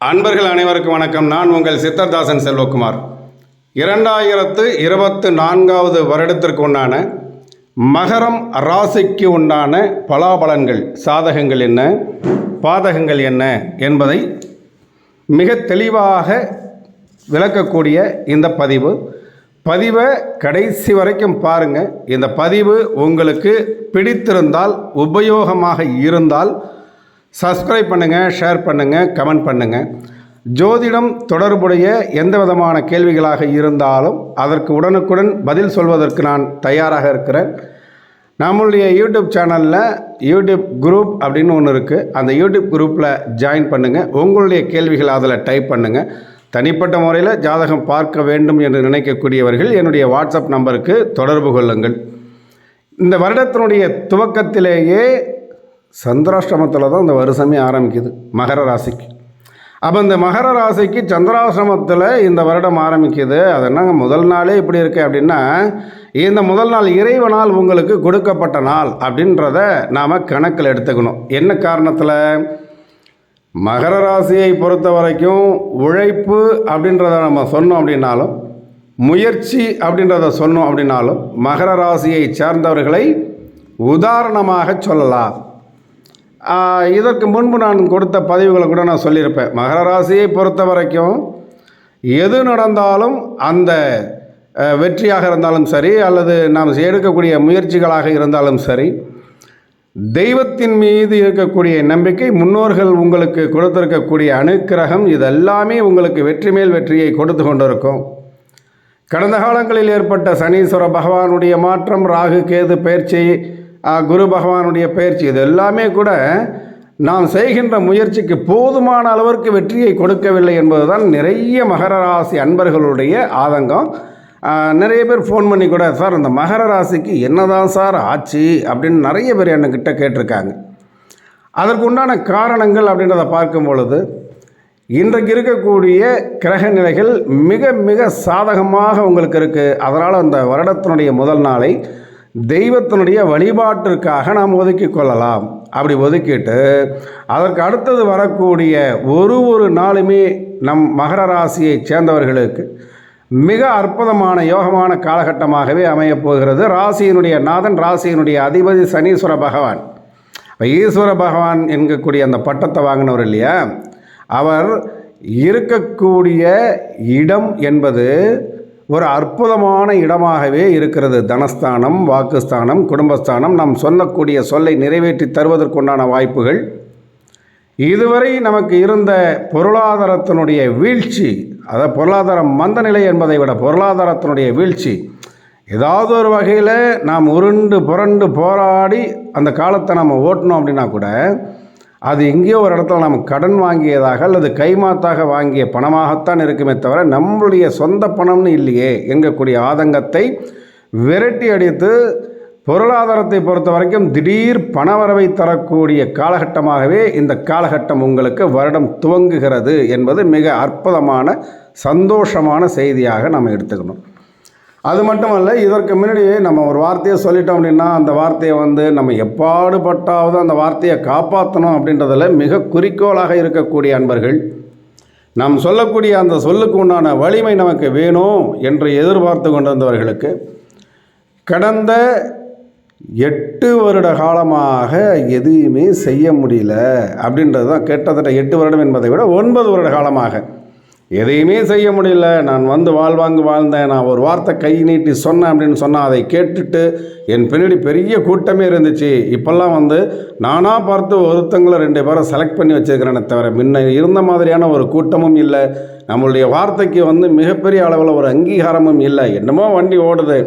அன்பர்கள் அனைவருக்கும் வணக்கம். நான் உங்கள் சித்தர்தாசன் செல்வகுமார். 2024 வருடத்திற்கு உண்டான மகரம் ராசிக்கு உண்டான பலாபலன்கள், சாதகங்கள் என்ன, பாதகங்கள் என்ன என்பதை மிக தெளிவாக விளக்கக்கூடிய இந்த பதிவை கடைசி வரைக்கும் பாருங்கள். இந்த பதிவு உங்களுக்கு பிடித்திருந்தால், உபயோகமாக இருந்தால் சப்ஸ்கிரைப் பண்ணுங்கள், ஷேர் பண்ணுங்கள், கமெண்ட் பண்ணுங்கள். ஜோதிடம் தொடர்புடைய எந்த விதமான கேள்விகளாக இருந்தாலும் அதற்கு உடனுக்குடன் பதில் சொல்வதற்கு நான் தயாராக இருக்கிறேன். நம்மளுடைய யூடியூப் சேனலில் யூடியூப் குரூப் அப்படின்னு ஒன்று இருக்குது. அந்த யூடியூப் குரூப்பில் ஜாயின் பண்ணுங்கள். உங்களுடைய கேள்விகள் அதில் டைப் பண்ணுங்கள். தனிப்பட்ட முறையில் ஜாதகம் பார்க்க வேண்டும் என்று நினைக்கக்கூடியவர்கள் என்னுடைய வாட்ஸ்அப் நம்பருக்கு தொடர்பு கொள்ளுங்கள். இந்த வருடத்தினுடைய துவக்கத்திலேயே சந்திராஷ்டிரமத்தில் தான் இந்த வருஷமே ஆரம்பிக்குது மகர ராசிக்கு. அப்போ இந்த மகர ராசிக்கு சந்திராஷ்டிரமத்தில் இந்த வருடம் ஆரம்பிக்குது. அது என்னங்க முதல் நாளே இப்படி இருக்குது அப்படின்னா, இந்த முதல் நாள் இறைவனால் உங்களுக்கு கொடுக்கப்பட்ட நாள் அப்படின்றத நாம் கணக்கில் எடுத்துக்கணும். என்ன காரணத்தில்? மகர ராசியை பொறுத்த வரைக்கும் உழைப்பு அப்படின்றத நம்ம சொன்னோம் அப்படின்னாலும், முயற்சி அப்படின்றத சொன்னோம் அப்படின்னாலும் மகர ராசியை சேர்ந்தவர்களை உதாரணமாக சொல்லலாம். இதற்கு முன்பு நான் கொடுத்த பதிவுகளை கூட நான் சொல்லியிருப்பேன். மகர ராசியை பொறுத்த வரைக்கும் எது நடந்தாலும், அந்த வெற்றியாக இருந்தாலும் சரி, அல்லது நாம் எடுக்கக்கூடிய முயற்சிகளாக இருந்தாலும் சரி, தெய்வத்தின் மீது இருக்கக்கூடிய நம்பிக்கை, முன்னோர்கள் உங்களுக்கு கொடுத்திருக்கக்கூடிய அனுக்கிரகம், இதெல்லாமே உங்களுக்கு வெற்றி மேல் வெற்றியை கொடுத்து கொண்டிருக்கும். கடந்த காலங்களில் ஏற்பட்ட சனீஸ்வர பகவானுடைய மாற்றம், ராகு கேது பயிற்சி, குரு பகவானுடைய பயிற்சி, இது எல்லாமே கூட நாம் செய்கின்ற முயற்சிக்கு போதுமான அளவிற்கு வெற்றியை கொடுக்கவில்லை என்பதுதான் நிறைய மகர ராசி அன்பர்களுடைய ஆதங்கம். நிறைய பேர் ஃபோன் பண்ணி கூட, சார் இந்த மகர ராசிக்கு என்னதான் சார் ஆச்சு அப்படின்னு நிறைய பேர் என்கிட்ட கேட்டிருக்காங்க. அதற்கு உண்டான காரணங்கள் அப்படின்றத பார்க்கும் பொழுது, இன்றைக்கு இருக்கக்கூடிய கிரக நிலைகள் மிக மிக சாதகமாக உங்களுக்கு இருக்குது. அதனால் அந்த வருடத்தினுடைய முதல் நாளை தெய்வத்தினுடைய வழிபாட்டிற்காக நாம் ஒதுக்கி கொள்ளலாம். அப்படி ஒதுக்கிட்டு அதற்கு அடுத்தது வரக்கூடிய ஒரு நாளுமே நம் மகர ராசியை சேர்ந்தவர்களுக்கு மிக அற்புதமான யோகமான காலகட்டமாகவே அமையப் போகிறது. ராசியினுடைய நாதன், ராசியினுடைய அதிபதி சனீஸ்வர பகவான், ஈஸ்வர பகவான் என்கக்கூடிய அந்த பட்டத்தை வாங்கினவர் இல்லையா, அவர் இருக்கக்கூடிய இடம் என்பது ஒரு அற்புதமான இடமாகவே இருக்கிறது. தனஸ்தானம், வாக்குஸ்தானம், குடும்பஸ்தானம், நாம் சொல்லக்கூடிய சொல்லை நிறைவேற்றி தருவதற்குண்டான வாய்ப்புகள், இதுவரை நமக்கு இருந்த பொருளாதாரத்தினுடைய வீழ்ச்சி, அதாவது பொருளாதார மந்த நிலை என்பதை விட பொருளாதாரத்தினுடைய வீழ்ச்சி, ஏதாவது ஒரு வகையில் நாம் உருண்டு புரண்டு போராடி அந்த காலத்தை நம்ம ஓட்டணும் அப்படின்னா கூட அது எங்கேயோ ஒரு இடத்துல நம்ம கடன் வாங்கியதாக அல்லது கைமாத்தாக வாங்கிய பணமாகத்தான் இருக்குமே தவிர நம்மளுடைய சொந்த பணம்னு இல்லையே என்கக்கூடிய ஆதங்கத்தை விரட்டி அடித்து பொருளாதாரத்தை பொறுத்த வரைக்கும் திடீர் பணவரவை தரக்கூடிய காலகட்டமாகவே இந்த காலகட்டம் உங்களுக்கு வருடம் துவங்குகிறது என்பது மிக அற்புதமான சந்தோஷமான செய்தியாக நம்ம எடுத்துக்கணும். அது மட்டுமல்ல, இதற்கு முன்னாடியே நம்ம ஒரு வார்த்தையை சொல்லிட்டோம் அப்படின்னா அந்த வார்த்தையை நம்ம எப்பாடுபட்டாவது அந்த வார்த்தையை காப்பாற்றணும் அப்படின்றதில் மிக குறிக்கோளாக இருக்கக்கூடிய அன்பர்கள், நாம் சொல்லக்கூடிய அந்த சொல்லுக்கு உண்டான வலிமை நமக்கு வேணும் என்று எதிர்பார்த்து கொண்டிருந்தவர்களுக்கு கடந்த 8 வருட காலமாக எதுவுமே செய்ய முடியல அப்படின்றது தான். கிட்டத்தட்ட 8 வருடம் என்பதை விட 9 வருட காலமாக எதையுமே செய்ய முடியல. நான் வாழ்வாங்கு வாழ்ந்தேன், நான் ஒரு வார்த்தை கை நீட்டி சொன்னேன் அப்படின்னு சொன்னால் அதை கேட்டுட்டு என் பின்னாடி பெரிய கூட்டமே இருந்துச்சு. இப்போல்லாம் நானாக பார்த்து ஒருத்தங்களை 2 பேரை செலக்ட் பண்ணி வச்சுருக்கிறேனே தவிர முன்ன இருந்த மாதிரியான ஒரு கூட்டமும் இல்லை. நம்மளுடைய வார்த்தைக்கு மிகப்பெரிய அளவில் ஒரு அங்கீகாரமும் இல்லை. என்னமோ வண்டி ஓடுது,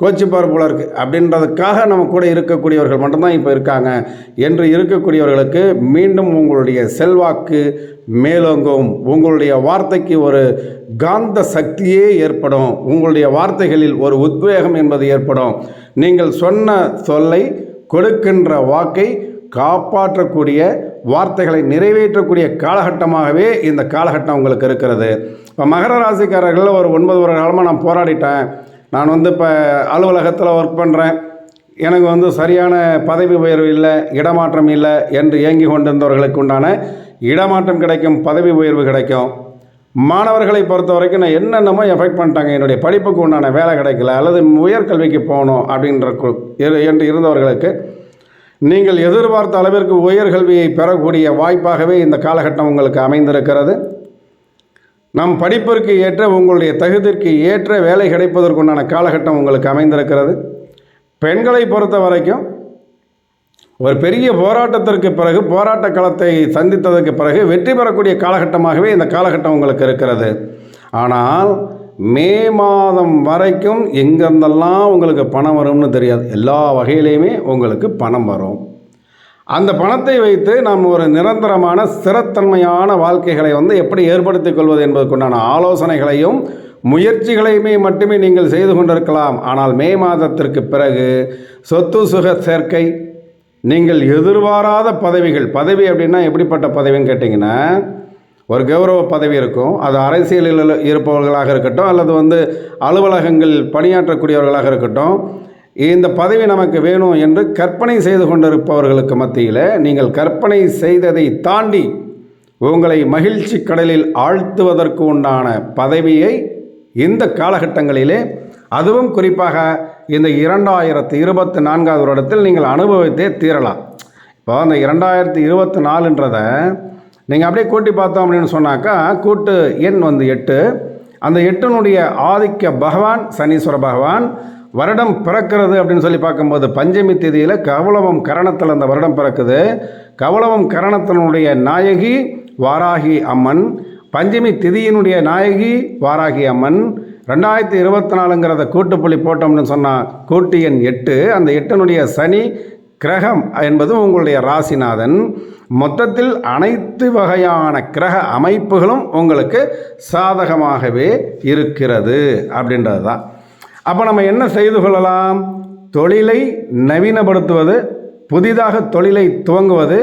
கோச்சிப்பார் போல இருக்குது அப்படின்றதுக்காக நம்ம கூட இருக்கக்கூடியவர்கள் மட்டும்தான் இப்போ இருக்காங்க என்று இருக்கக்கூடியவர்களுக்கு மீண்டும் உங்களுடைய செல்வாக்கு மேலோங்கும். உங்களுடைய வார்த்தைக்கு ஒரு காந்த சக்தியே ஏற்படும். உங்களுடைய வார்த்தைகளில் ஒரு உத்வேகம் என்பது ஏற்படும். நீங்கள் சொன்ன சொல்லை, கொடுக்கின்ற வாக்கை காப்பாற்றக்கூடிய, வார்த்தைகளை நிறைவேற்றக்கூடிய காலகட்டமாகவே இந்த காலகட்டம் உங்களுக்கு இருக்கிறது. இப்போ மகர ராசிக்காரர்கள் ஒரு 9 வருட காலமாக நான் போராடிட்டேன். நான் இப்போ அலுவலகத்தில் ஒர்க் பண்ணுறேன், எனக்கு வந்து சரியான பதவி உயர்வு இல்லை, இடமாற்றம் இல்லை என்று ஏங்கி கொண்டிருந்தவர்களுக்கு உண்டான இடமாற்றம் கிடைக்கும், பதவி உயர்வு கிடைக்கும். மாணவர்களை பொறுத்த வரைக்கும் நான் என்னென்னமோ எஃபெக்ட் பண்ணிட்டாங்க, என்னுடைய படிப்புக்கு உண்டான வேலை கிடைக்கல அல்லது உயர்கல்விக்கு போகணும் அப்படின்ற என்று இருந்தவர்களுக்கு நீங்கள் எதிர்பார்த்த அளவிற்கு உயர்கல்வியை பெறக்கூடிய வாய்ப்பாகவே இந்த காலகட்டம் உங்களுக்கு அமைந்திருக்கிறது. நம் படிப்பிற்கு ஏற்ற உங்களுடைய தகுதிக்கு ஏற்ற வேலை கிடைப்பதற்குண்டான காலகட்டம் உங்களுக்கு அமைந்திருக்கிறது. பெண்களை பொறுத்த வரைக்கும் ஒரு பெரிய போராட்டத்திற்கு பிறகு, போராட்ட களத்தை சந்தித்ததற்கு பிறகு வெற்றி பெறக்கூடிய காலகட்டமாகவே இந்த காலகட்டம் உங்களுக்கு இருக்கிறது. ஆனால் மே மாதம் வரைக்கும் எங்கெந்தெல்லாம் உங்களுக்கு பணம் வரும்னு தெரியாது. எல்லா வகையிலையுமே உங்களுக்கு பணம் வரும். அந்த பணத்தை வைத்து நாம் ஒரு நிரந்தரமான ஸ்திரத்தன்மையான வாழ்க்கைகளை எப்படி ஏற்படுத்திக் கொள்வது என்பதற்குண்டான ஆலோசனைகளையும் முயற்சிகளையுமே மட்டுமே நீங்கள் செய்து கொண்டிருக்கலாம். ஆனால் மே மாதத்திற்கு பிறகு சொத்து சுக சேர்க்கை, நீங்கள் எதிர்பாராத பதவிகள், பதவி அப்படின்னா எப்படிப்பட்ட பதவின்னு கேட்டிங்கன்னா, ஒரு கௌரவ பதவி இருக்கும். அது அரசியலில் இருப்பவர்களாக இருக்கட்டும் அல்லது அலுவலகங்கள் பணியாற்றக்கூடியவர்களாக இருக்கட்டும், இந்த பதவி நமக்கு வேணும் என்று கற்பனை செய்து கொண்டிருப்பவர்களுக்கு மத்தியில் நீங்கள் கற்பனை செய்ததை தாண்டி உங்களை மகிழ்ச்சி கடலில் ஆழ்த்துவதற்கு உண்டான பதவியை இந்த காலகட்டங்களிலே, அதுவும் குறிப்பாக இந்த 2024 வருடத்தில் நீங்கள் அனுபவித்தே தீரலாம். இப்போ அந்த 2024ன்றதை நீங்கள் அப்படியே கூட்டி பார்த்தோம் அப்படின்னு சொன்னாக்கா, கூட்டு எண் 8. அந்த 8னுடைய ஆதிக்க பகவான் சனீஸ்வர பகவான். வருடம் பிறக்கிறது அப்படின்னு சொல்லி பார்க்கும்போது பஞ்சமி தேதியில் கௌளவம் கரணத்தில் அந்த வருடம் பிறக்குது. கௌளவம் கரணத்தினுடைய நாயகி வாராகி அம்மன், பஞ்சமி திதியினுடைய நாயகி வாராகி அம்மன். 2024ங்கிறத கூட்டுப்புள்ளி போட்டோம்னு சொன்னால் கூட்டு எண் 8. அந்த 8னுடைய சனி கிரகம் என்பது உங்களுடைய ராசிநாதன். மொத்தத்தில் அனைத்து வகையான கிரக அமைப்புகளும் உங்களுக்கு சாதகமாகவே இருக்கிறது அப்படின்றது தான். அப்போ நம்ம என்ன செய்து கொள்ளலாம்? தொழிலை நவீனப்படுத்துவது, புதிதாக தொழிலை துவங்குவது,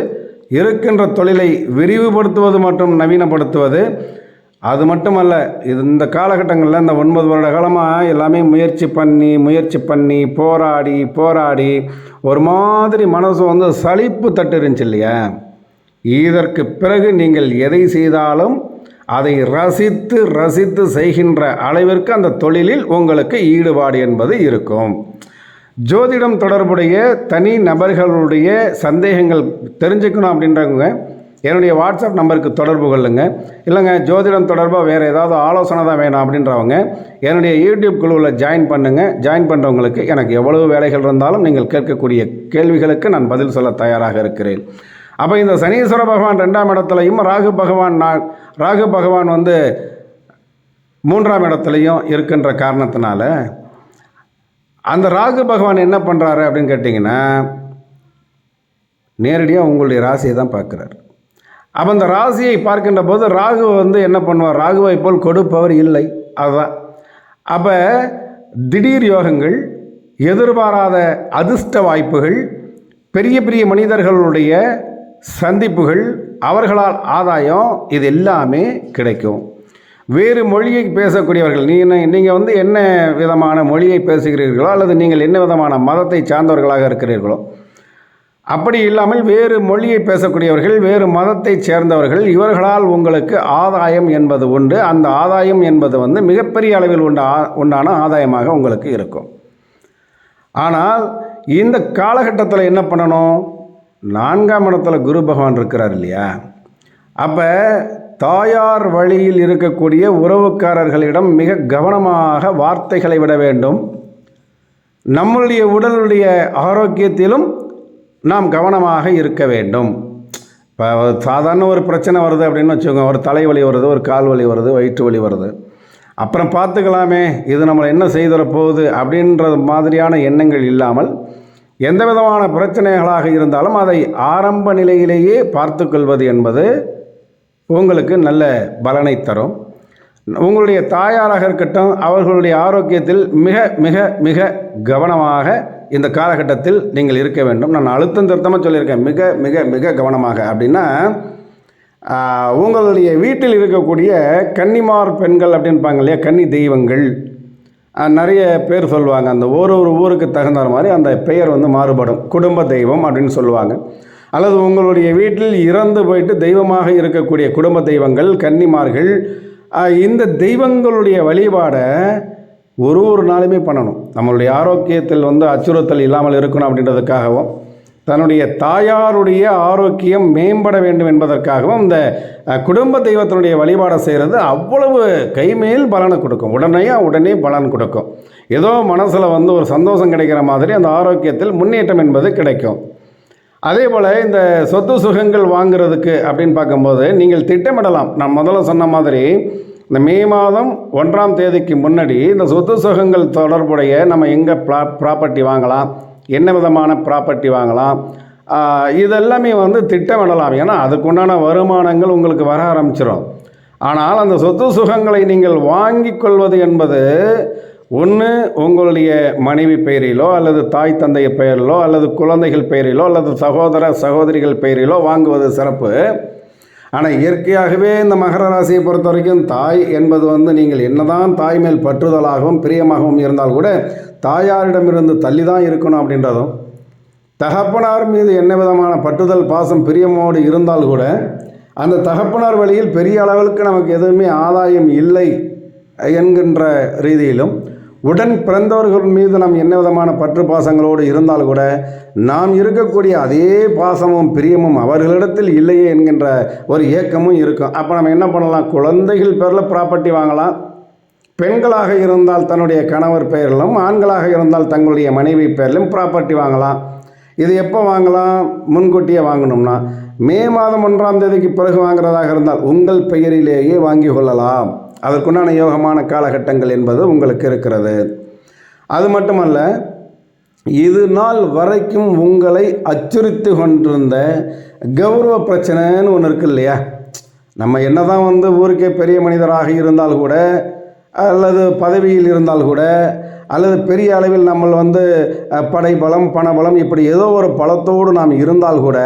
இருக்கின்ற தொழிலை விரிவுபடுத்துவது மற்றும் நவீனப்படுத்துவது. அது மட்டுமல்ல, இந்த காலகட்டங்களில் இந்த 9 வருட காலமாக எல்லாமே முயற்சி பண்ணி போராடி ஒரு மாதிரி மனசு சலிப்பு தட்டு இருந்துச்சு இல்லையா? இதற்கு பிறகு நீங்கள் எதை செய்தாலும் அதை ரசித்து செய்கின்ற அளவிற்கு அந்த தொழிலில் உங்களுக்கு ஈடுபாடு என்பது இருக்கும். ஜோதிடம் தொடர்புடைய தனி நபர்களுடைய சந்தேகங்கள் தெரிஞ்சுக்கணும் அப்படின்றவங்க என்னுடைய வாட்ஸ்அப் நம்பருக்கு தொடர்பு கொள்ளுங்க. இல்லைங்க ஜோதிடம் தொடர்பாக வேறு ஏதாவது ஆலோசனை தான் வேணும் அப்படின்றவங்க என்னுடைய யூடியூப் குழுவில் ஜாயின் பண்ணுங்கள். ஜாயின் பண்ணுறவங்களுக்கு எனக்கு எவ்வளவு வேலைகள் இருந்தாலும் நீங்கள் கேட்கக்கூடிய கேள்விகளுக்கு நான் பதில் சொல்ல தயாராக இருக்கிறேன். அப்போ இந்த சனீஸ்வர பகவான் 2ஆம் இடத்துலையும், ராகு பகவான் 3ஆம் இடத்துலையும் இருக்கின்ற காரணத்தினால அந்த ராகு பகவான் என்ன பண்ணுறாரு அப்படின்னு கேட்டிங்கன்னா, நேரடியாக உங்களுடைய ராசியை தான் பார்க்குறாரு. அப்போ அந்த ராசியை பார்க்கின்ற போது ராகு என்ன பண்ணுவார்? ராகுவை போல் கொடுப்பவர் இல்லை. அதுதான். அப்போ திடீர் யோகங்கள், எதிர்பாராத அதிர்ஷ்ட வாய்ப்புகள், பெரிய பெரிய மனிதர்களுடைய சந்திப்புகள், அவர்களால் ஆதாயம், இது எல்லாமே கிடைக்கும். வேறு மொழியை பேசக்கூடியவர்கள், நீங்கள் என்ன விதமான மொழியை பேசுகிறீர்களோ அல்லது நீங்கள் என்ன விதமான மதத்தை சார்ந்தவர்களாக இருக்கிறீர்களோ, அப்படி இல்லாமல் வேறு மொழியை பேசக்கூடியவர்கள், வேறு மதத்தை சேர்ந்தவர்கள், இவர்களால் உங்களுக்கு ஆதாயம் என்பது உண்டு. அந்த ஆதாயம் என்பது மிகப்பெரிய அளவில் உண்டான ஆதாயமாக உங்களுக்கு இருக்கும். ஆனால் இந்த காலகட்டத்தில் என்ன பண்ணணும்? 4ஆம் இடத்துல குரு பகவான் இருக்கிறார் இல்லையா? அப்போ தாயார் வழியில் இருக்கக்கூடிய உறவுக்காரர்களிடம் மிக கவனமாக வார்த்தைகளை விட வேண்டும். நம்முடைய உடலுடைய ஆரோக்கியத்திலும் நாம் கவனமாக இருக்க வேண்டும். இப்போ சாதாரண ஒரு பிரச்சனை வருது அப்படின்னு வச்சுக்கோங்க, ஒரு தலைவலி வருது, ஒரு கால் வலி வருது, வயிற்று வலி வருது, அப்புறம் பார்த்துக்கலாமே, இது நம்மளை என்ன செய்துற போகுது அப்படின்றது மாதிரியான எண்ணங்கள் இல்லாமல், எந்த விதமான பிரச்சனைகளாக இருந்தாலும் அதை ஆரம்ப நிலையிலேயே பார்த்து கொள்வது என்பது உங்களுக்கு நல்ல பலனை தரும். உங்களுடைய தாயாராக இருக்கட்டும், அவர்களுடைய ஆரோக்கியத்தில் மிக மிக மிக கவனமாக இந்த காலகட்டத்தில் நீங்கள் இருக்க வேண்டும். நான் அழுத்தம் திருத்தமாக சொல்லியிருக்கேன், மிக மிக மிக கவனமாக. அப்படின்னா உங்களுடைய வீட்டில் இருக்கக்கூடிய கன்னிமார் பெண்கள் அப்படின்பாங்க இல்லையா, கன்னி தெய்வங்கள், நிறைய பேர் சொல்லுவாங்க. அந்த ஒரு ஊருக்கு தகுந்த மாதிரி அந்த பெயர் வந்து மாறுபடும். குடும்ப தெய்வம் அப்படின்னு சொல்லுவாங்க. அல்லது உங்களுடைய வீட்டில் இறந்து போயிட்டு தெய்வமாக இருக்கக்கூடிய குடும்ப தெய்வங்கள், கன்னிமார்கள், இந்த தெய்வங்களுடைய வழிபாடை ஒரு நாளுமே பண்ணணும். நம்மளுடைய ஆரோக்கியத்தில் வந்து அச்சுறுத்தல் இல்லாமல் இருக்கணும் அப்படின்றதுக்காகவும், தன்னுடைய தாயாருடைய ஆரோக்கியம் மேம்பட வேண்டும் என்பதற்காகவும் இந்த குடும்ப தெய்வத்தினுடைய வழிபாடை செய்கிறது அவ்வளவு கைமேல் பலனை கொடுக்கும். உடனே பலன் கொடுக்கும். ஏதோ மனசில் வந்து ஒரு சந்தோஷம் கிடைக்கிற மாதிரி அந்த ஆரோக்கியத்தில் முன்னேற்றம் என்பது கிடைக்கும். அதே போல் இந்த சொத்து சுகங்கள் வாங்கிறதுக்கு அப்படின்னு பார்க்கும்போது நீங்கள் திட்டமிடலாம். நான் முதல்ல சொன்ன மாதிரி இந்த மே மாதம் 1ஆம் தேதிக்கு முன்னாடி இந்த சொத்து சுகங்கள் தொடர்புடைய நம்ம எங்கே ப்ராப்பர்ட்டி வாங்கலாம், என்ன விதமான ப்ராப்பர்ட்டி வாங்கலாம், இதெல்லாமே வந்து திட்டமிடலாம். ஏன்னா அதுக்குண்டான வருமானங்கள் உங்களுக்கு வர ஆரம்பிச்சிடும். ஆனால் அந்த சொத்து சுகங்களை நீங்கள் வாங்கி கொள்வது என்பது ஒன்று உங்களுடைய மனைவி பெயரிலோ அல்லது தாய் தந்தை பெயரிலோ அல்லது குழந்தைகள் பெயரிலோ அல்லது சகோதர சகோதரிகள் பெயரிலோ வாங்குவது சிறப்பு. ஆனால் இயற்கையாகவே இந்த மகர ராசியை பொறுத்த வரைக்கும் தாய் என்பது வந்து நீங்கள் என்னதான் தாய் மேல் பற்றுதலாகவும் பிரியமாகவும் இருந்தால் கூட தாயாரிடமிருந்து தள்ளி தான் இருக்கணும் அப்படின்றதும், தகப்பனார் மீது என்ன விதமான பற்றுதல் பாசம் பிரியமோடு இருந்தால் கூட அந்த தகப்பனார் வழியில் பெரிய அளவுக்கு நமக்கு எதுவுமே ஆதாயம் இல்லை என்கின்ற ரீதியிலும், உடன் பிறந்தவர்கள் மீது நாம் என்ன விதமான பற்று பாசங்களோடு இருந்தால் கூட நாம் இருக்கக்கூடிய அதே பாசமும் பிரியமும் அவர்களிடத்தில் இல்லையே என்கின்ற ஒரு ஏக்கமும் இருக்கும். அப்போ நம்ம என்ன பண்ணலாம்? குழந்தைகள் பேரில் ப்ராப்பர்ட்டி வாங்கலாம். பெண்களாக இருந்தால் தன்னுடைய கணவர் பெயரிலும், ஆண்களாக இருந்தால் தங்களுடைய மனைவி பெயரிலும் ப்ராப்பர்ட்டி வாங்கலாம். இது எப்போ வாங்கலாம்? முன்கூட்டியே வாங்கணும்னா மே மாதம் 1ஆம் தேதிக்கு பிறகு வாங்குறதாக இருந்தால் உங்கள் பெயரிலேயே வாங்கி கொள்ளலாம். அதற்குண்டான யோகமான காலகட்டங்கள் என்பது உங்களுக்கு இருக்கிறது. அது மட்டுமல்ல, இது நாள் வரைக்கும் உங்களை அச்சுறுத்தி கொண்டிருந்த கௌரவ பிரச்சனைன்னு ஒன்று இருக்கு இல்லையா? நம்ம என்னதான் வந்து ஊருக்கே பெரிய மனிதராக இருந்தால் கூட, அல்லது பதவியில் இருந்தால் கூட, அல்லது பெரிய அளவில் நம்ம வந்து படைபலம் பணபலம் இப்படி ஏதோ ஒரு பலத்தோடு நாம் இருந்தால் கூட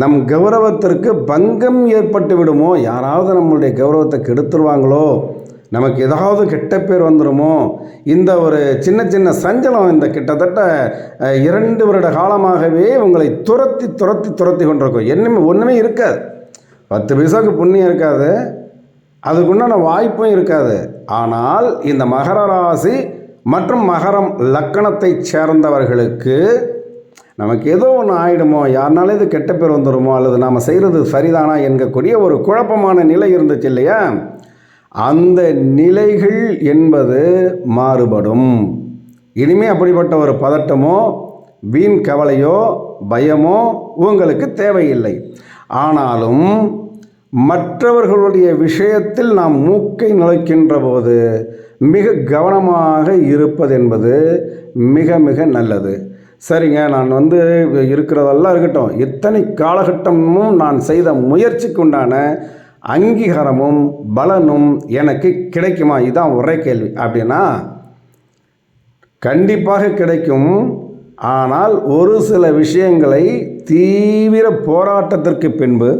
நம் கௌரவத்திற்கு பங்கம் ஏற்பட்டு விடுமோ, யாராவது நம்மளுடைய கௌரவத்தை கெடுத்துருவாங்களோ, நமக்கு ஏதாவது கெட்ட பேர் வந்துடுமோ, இந்த ஒரு சின்ன சஞ்சலம் இந்த கிட்டத்தட்ட 2 வருட காலமாகவே உங்களை துரத்தி கொண்டிருக்கும். ஒன்றுமே இருக்காது. 10 பைசாவுக்கு புண்ணியம் இருக்காது, அதுக்குண்டான வாய்ப்பும் இருக்காது. ஆனால் இந்த மகர ராசி மற்றும் மகரம் லக்கணத்தை சேர்ந்தவர்களுக்கு நமக்கு ஏதோ ஒன்று ஆகிடுமோ, யாருனாலும் இது கெட்ட பேர் வந்துடுமோ, அல்லது நாம் செய்கிறது சரிதானா என்கக்கூடிய ஒரு குழப்பமான நிலை இருந்துச்சு இல்லையா? அந்த நிலைகள் என்பது மாறுபடும். இனிமேல் அப்படிப்பட்ட ஒரு பதட்டமோ வீண் கவலையோ பயமோ உங்களுக்கு தேவையில்லை. ஆனாலும் மற்றவர்களுடைய விஷயத்தில் நாம் மூக்கை நுழைக்கின்ற போது மிக கவனமாக இருப்பது என்பது மிக மிக நல்லது. சரிங்க, நான் வந்து இருக்கிறதெல்லாம் இருக்கட்டும், இத்தனை காலகட்டமும் நான் செய்த முயற்சிக்கு உண்டான அங்கீகாரமும் பலனும் எனக்கு கிடைக்குமா? இதுதான் ஒரே கேள்வி. அப்படின்னா கண்டிப்பாக கிடைக்கும். ஆனால் ஒரு சில விஷயங்களை தீவிர போராட்டத்திற்கு பின்பு,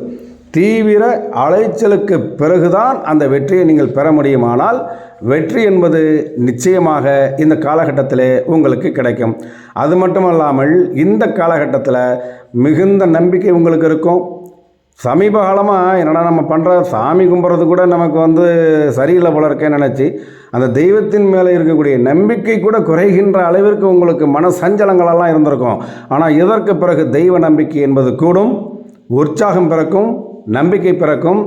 தீவிர அலைச்சலுக்கு பிறகுதான் அந்த வெற்றியை நீங்கள் பெற முடியுமானால் வெற்றி என்பது நிச்சயமாக இந்த காலகட்டத்தில் உங்களுக்கு கிடைக்கும். அது மட்டுமல்லாமல் இந்த காலகட்டத்தில் மிகுந்த நம்பிக்கை உங்களுக்கு இருக்கும். சமீப காலமாக என்னடா நம்ம பண்ணுற சாமி கும்பிட்றது கூட நமக்கு வந்து சரியில்லை போல இருக்கேன்னு நினச்சி அந்த தெய்வத்தின் மேலே இருக்கக்கூடிய நம்பிக்கை கூட குறைகின்ற அளவிற்கு உங்களுக்கு மன சஞ்சலங்களெல்லாம் இருந்திருக்கும். ஆனால் இதற்கு பிறகு தெய்வ நம்பிக்கை என்பது கூடும், உற்சாகம் பிறக்கும், நம்பிக்கை பிறக்கும்.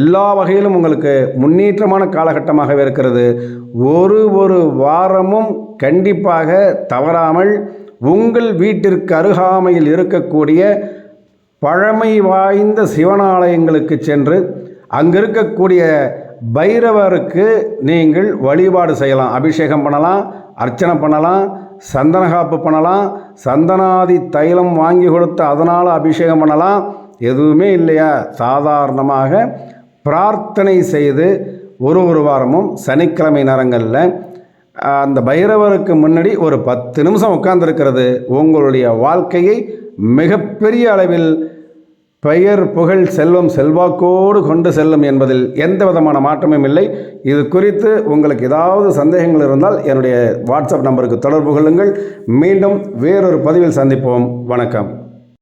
எல்லா வகையிலும் உங்களுக்கு முன்னேற்றமான காலகட்டமாகவே இருக்கிறது. ஒரு வாரமும் கண்டிப்பாக தவறாமல் உங்கள் வீட்டிற்கு அருகாமையில் இருக்கக்கூடிய பழமை வாய்ந்த சிவனாலயங்களுக்கு சென்று அங்கே இருக்கக்கூடிய பைரவருக்கு நீங்கள் வழிபாடு செய்யலாம். அபிஷேகம் பண்ணலாம், அர்ச்சனை பண்ணலாம், சந்தனகாப்பு பண்ணலாம், சந்தனாதி தைலம் வாங்கி கொடுத்து அதனால் அபிஷேகம் பண்ணலாம். எதுவுமே இல்லையா, சாதாரணமாக பிரார்த்தனை செய்து ஒரு வாரமும் சனிக்கிழமை நேரங்களில் அந்த பைரவருக்கு முன்னாடி ஒரு 10 நிமிஷம் உட்கார்ந்துருக்கிறது உங்களுடைய வாழ்க்கையை மிகப்பெரிய அளவில் பெயர் புகழ் செல்வம் செல்வாக்கோடு கொண்டு செல்லும் என்பதில் எந்த விதமான மாற்றமும் இல்லை. இது குறித்து உங்களுக்கு ஏதாவது சந்தேகங்கள் இருந்தால் என்னுடைய வாட்ஸ்அப் நம்பருக்கு தொடர்பு கொள்ளுங்கள். மீண்டும் வேறொரு பதிவில் சந்திப்போம். வணக்கம்.